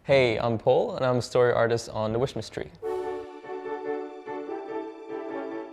Hey, I'm Paul, and I'm a story artist on the Wishmas Tree.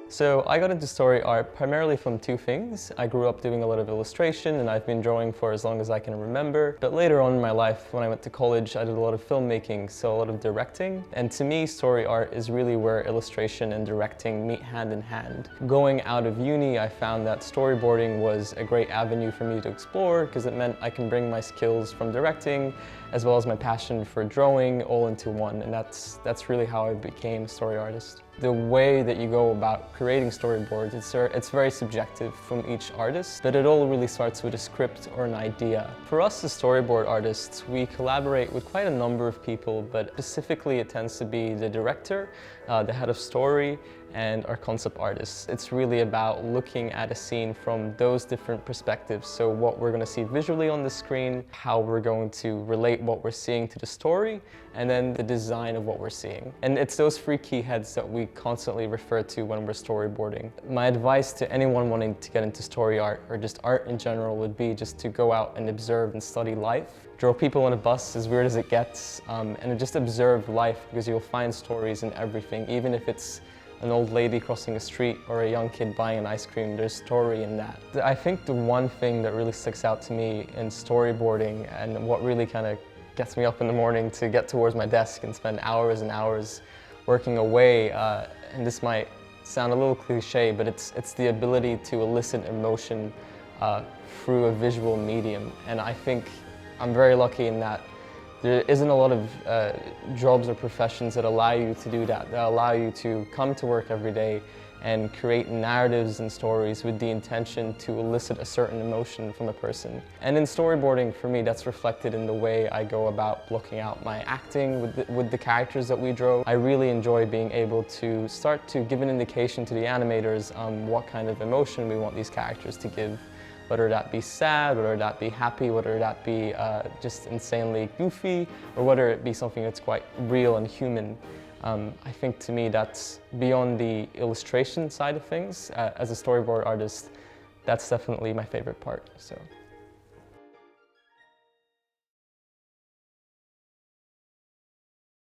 So I got into story art primarily from two things. I grew up doing a lot of illustration and I've been drawing for as long as I can remember. But later on in my life, when I went to college, I did a lot of filmmaking, so a lot of directing. And to me, story art is really where illustration and directing meet hand in hand. Going out of uni, I found that storyboarding was a great avenue for me to explore because it meant I can bring my skills from directing as well as my passion for drawing all into one. And that's really how I became a story artist. The way that you go about creating storyboards, it's very subjective from each artist, but it all really starts with a script or an idea. For us as storyboard artists, we collaborate with quite a number of people, but specifically it tends to be the director, the head of story, and our concept artists. It's really about looking at a scene from those different perspectives. So what we're going to see visually on the screen, how we're going to relate what we're seeing to the story, and then the design of what we're seeing. And it's those three key heads that we constantly refer to when we're storyboarding. My advice to anyone wanting to get into story art or just art in general would be just to go out and observe and study life. Draw people on a bus, as weird as it gets, and just observe life, because you'll find stories in everything. Even if it's an old lady crossing a street or a young kid buying an ice cream, there's story in that. I think the one thing that really sticks out to me in storyboarding and what really kind of gets me up in the morning to get towards my desk and spend hours and hours working away, and this might sound a little cliche, but it's the ability to elicit emotion through a visual medium. And I think I'm very lucky in that there isn't a lot of jobs or professions that allow you to do that allow you to come to work every day and create narratives and stories with the intention to elicit a certain emotion from a person. And in storyboarding, for me, that's reflected in the way I go about blocking out my acting with the characters that we draw. I really enjoy being able to start to give an indication to the animators what kind of emotion we want these characters to give. Whether that be sad, whether that be happy, whether that be just insanely goofy, or whether it be something that's quite real and human. I think to me that's beyond the illustration side of things. As a storyboard artist, that's definitely my favorite part. So.